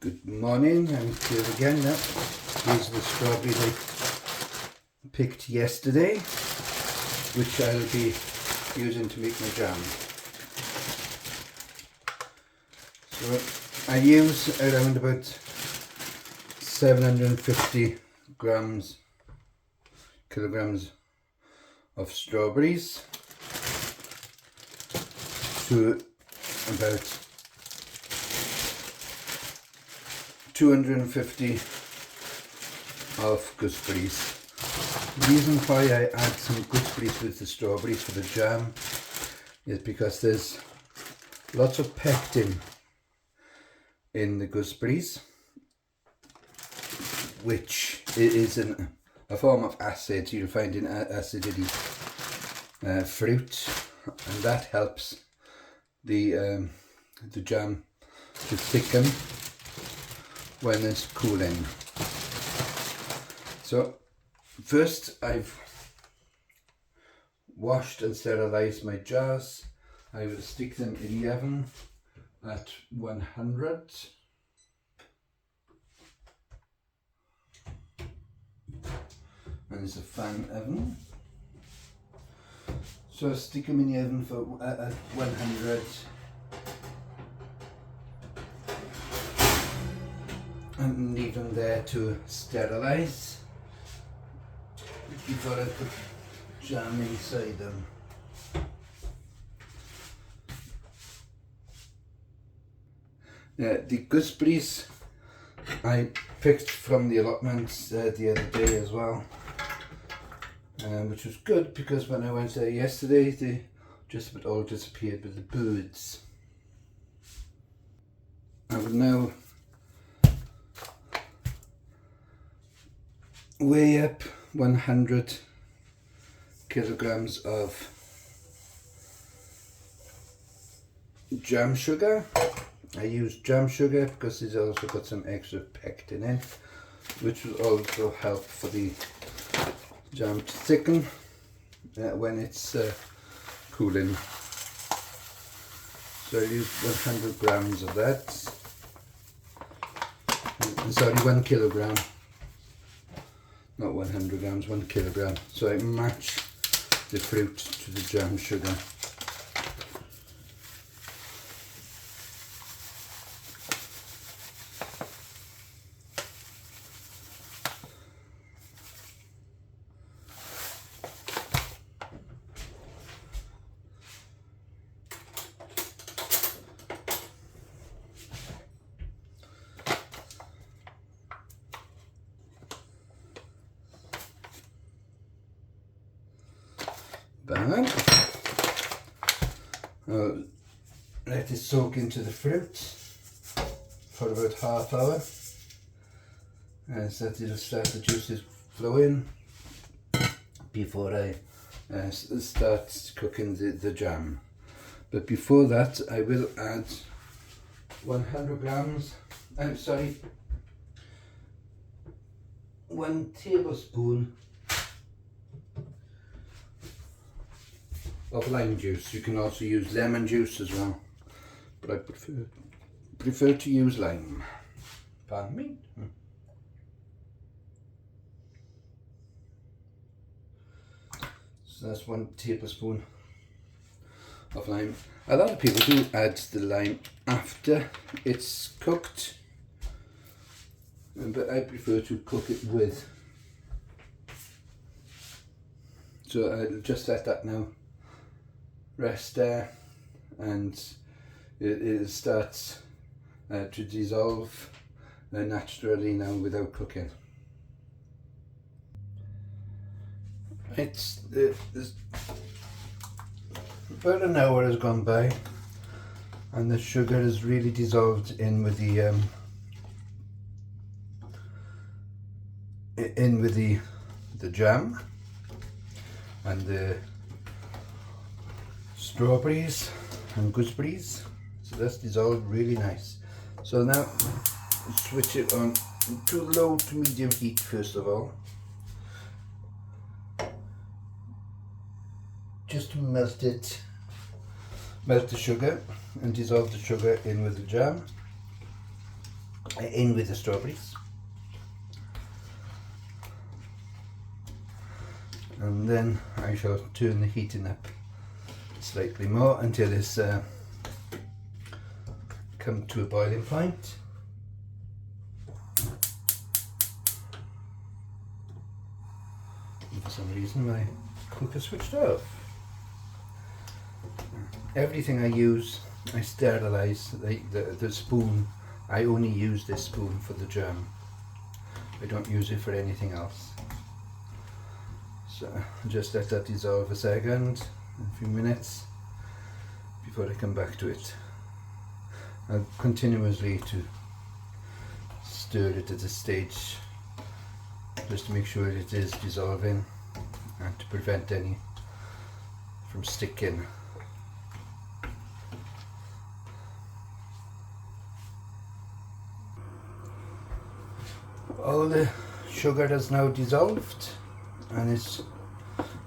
Good morning, I'm here again now. These are the strawberries I picked yesterday, which I'll be using to make my jam. So I use around about 750 kilograms of strawberries to about 250 of gooseberries. The reason why I add some gooseberries with the strawberries for the jam is because there's lots of pectin in the gooseberries, which is a form of acid you'll find in acidity fruit, and that helps the jam to thicken when it's cooling. So first I've washed and sterilised my jars. I will stick them in the oven at 100. And it's a fan oven. So I stick them in the oven for at 100. And leave them there to sterilise before I put jam inside them. The gooseberries I picked from the allotments the other day as well, which was good because when I went there yesterday they just about all disappeared with the birds. I will now weigh up 100 kilograms of jam sugar. I use jam sugar because it's also got some extra pectin in, which will also help for the jam to thicken when it's cooling. So I use 100 grams of that. Sorry, 1 kilogram. Not 100 grams, 1 kilogram. So I match the fruit to the jam sugar. I'll let it soak into the fruit for about half hour, and so that it'll start the juices flowing before I start cooking the jam. But before that I will add 100 grams, I'm sorry, 1 tablespoon of lime juice. You can also use lemon juice as well, but I prefer to use lime. Pardon me. So that's 1 tablespoon of lime. A lot of people do add the lime after it's cooked, but I prefer to cook it with. So I'll just let that now rest there, and it starts to dissolve naturally now without cooking. It's about an hour has gone by, and the sugar is really dissolved in with the jam and the strawberries and gooseberries, so that's dissolved really nice. So now switch it on to low to medium heat first of all, just to melt the sugar and dissolve the sugar in with the jam. in with the strawberries. And then I shall turn the heating up slightly more until it's come to a boiling point. And for some reason my cooker switched off. Everything I use I sterilise. The spoon, I only use this spoon for the jam. I don't use it for anything else. So just let that dissolve a second, a few minutes, before I come back to it. I'll continuously to stir it at this stage, just to make sure it is dissolving and to prevent any from sticking. All the sugar has now dissolved and it's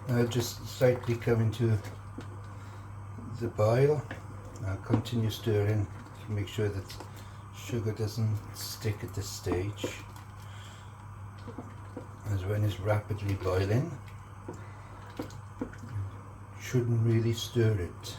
now just slightly coming to the boil. I'll continue stirring to make sure that sugar doesn't stick at this stage, as when it's rapidly boiling, shouldn't really stir it.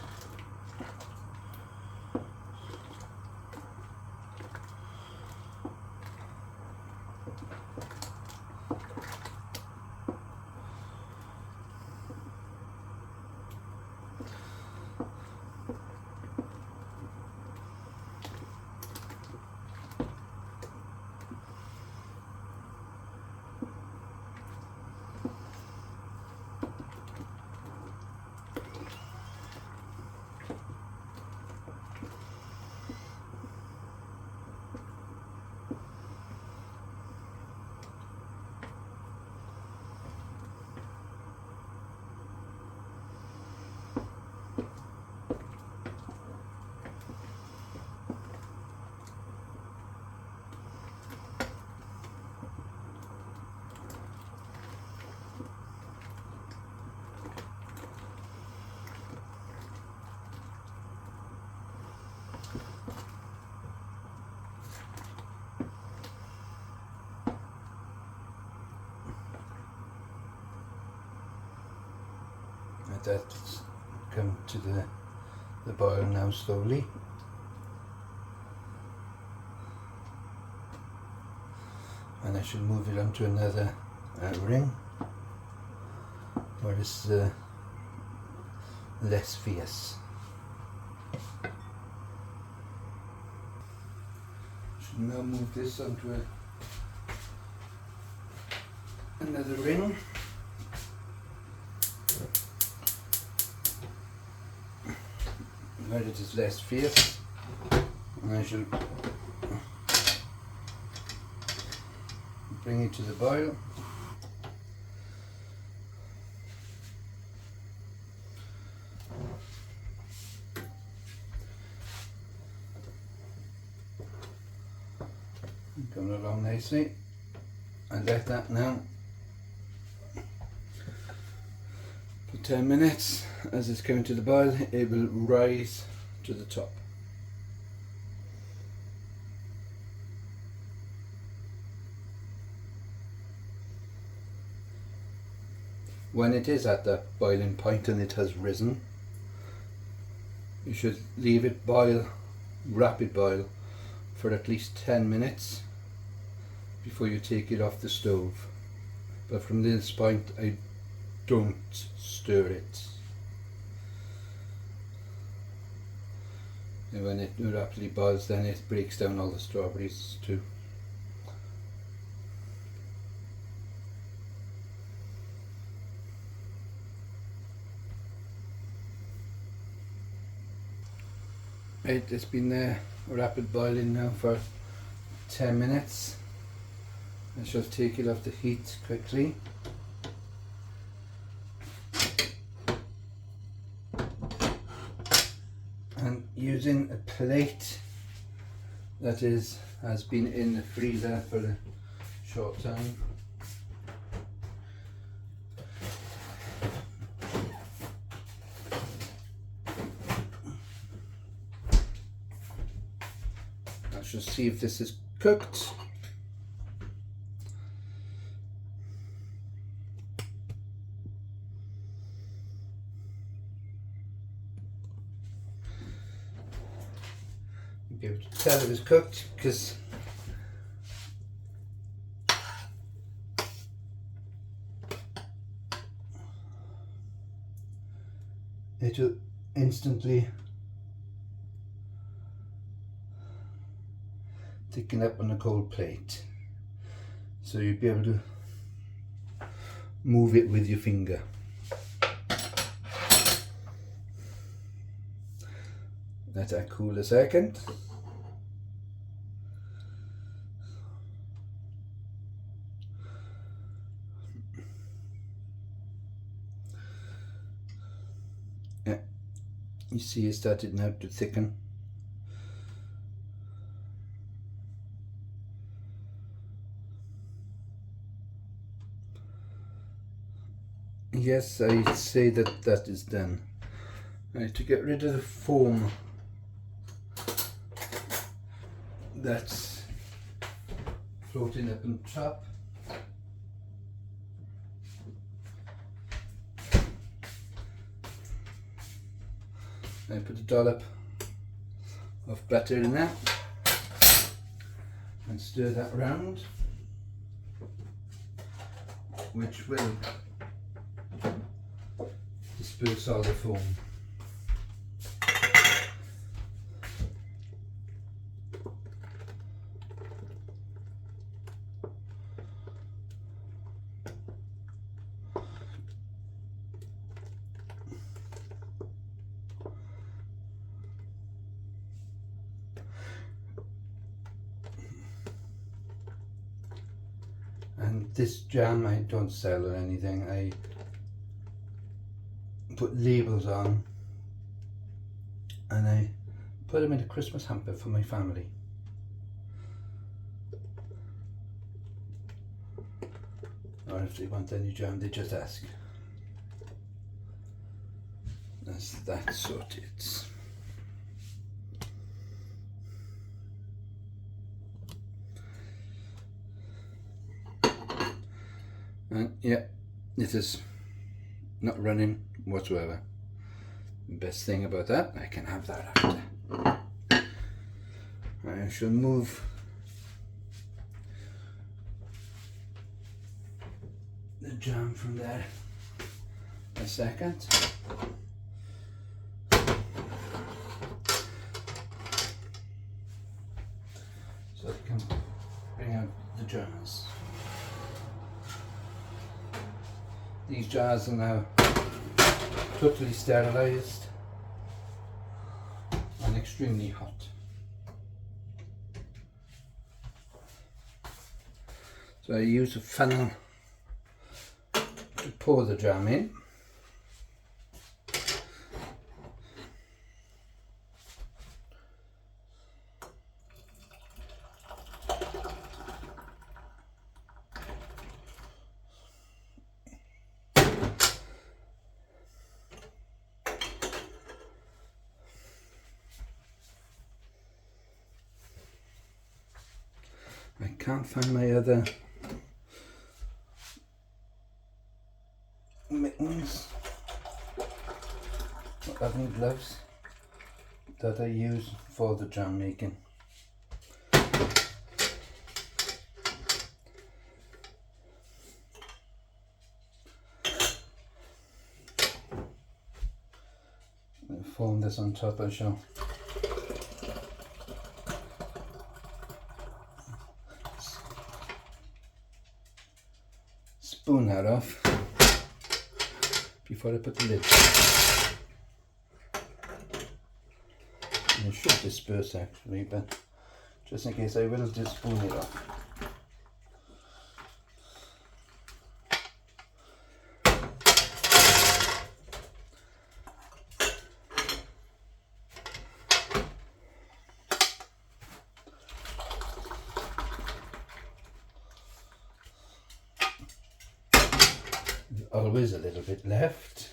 That's come to the boil now slowly. And I should move it onto another ring where it's less fierce. Should now move this onto another ring. Where it is less fierce, and I shall bring it to the boil. Coming along nicely, and let that now for 10 minutes. As it's coming to the boil, it will rise to the top. When it is at that boiling point and it has risen, you should leave it boil, rapid boil, for at least 10 minutes before you take it off the stove. But from this point, I don't stir it. And when it rapidly boils, then it breaks down all the strawberries too. It's been rapid boiling now for 10 minutes. I shall take it off the heat quickly. And using a plate that has been in the freezer for a short time, I shall see if this is cooked. You'll be able to tell it was cooked because it will instantly thicken up on a cold plate, so you'll be able to move it with your finger. Let that cool a second. Yeah, you see it started now to thicken. Yes, I say that that is done. Right, to get rid of the foam that's floating up on top, I put a dollop of butter in there and stir that round, which will disperse all the foam. And this jam I don't sell or anything. I put labels on and I put them in a Christmas hamper for my family. Or if they want any jam, they just ask. That's that sorted. And yeah, it is not running whatsoever. The best thing about that, I can have that after. I shall move the jam from there a second. So I can bring out the jars. These jars are now totally sterilised and extremely hot. So I use a funnel to pour the jam in. I can't find my other mittens or oven gloves that I use for the jam making. I'll fold this on top, I shall. Spoon that off before I put the lid on. And it should disperse actually, but just in case I will just spoon it off. Always a little bit left,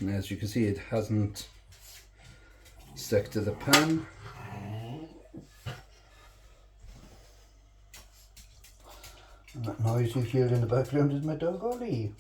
and as you can see it hasn't stuck to the pan. And that noise you hear in the background is my dog Ollie.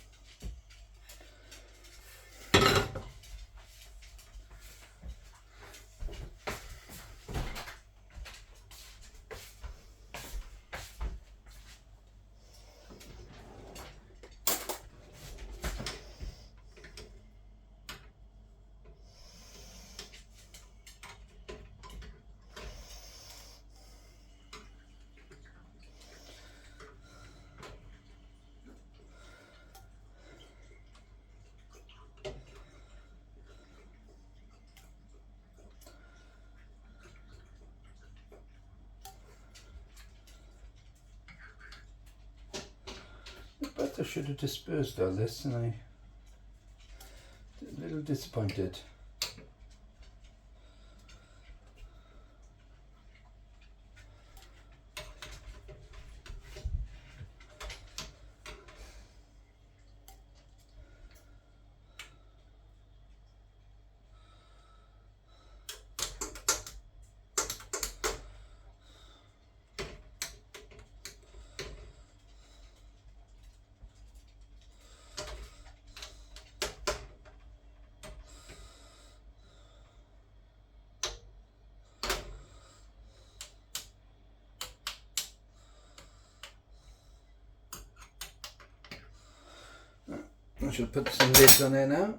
But I should have dispersed all this, and I'm a little disappointed. I shall put some lids on there now.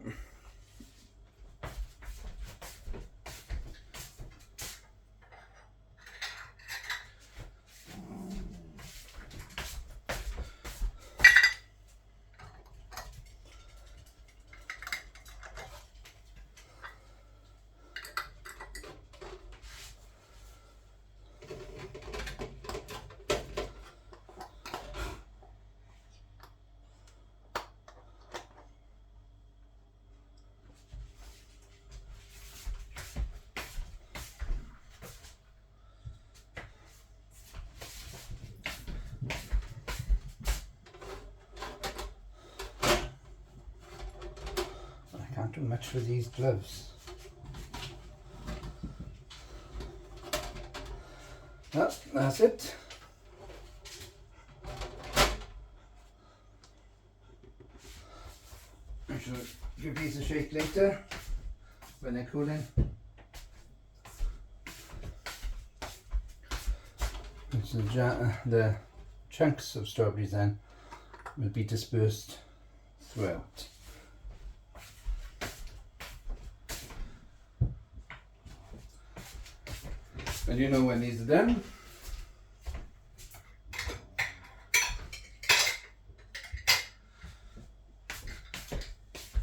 Can't do much with these gloves. Well, that's it. I shall give these a shake later when they're cooling. So the chunks of strawberries then will be dispersed throughout. And you know when these are done.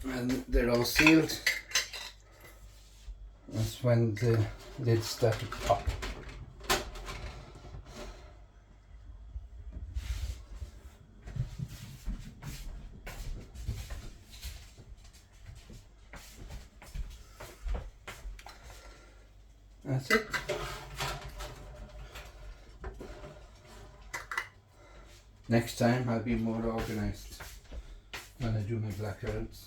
And they're all sealed. That's when the lids start to pop. That's it. Next time I'll be more organised when I do my blackcurrants.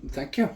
Thank you.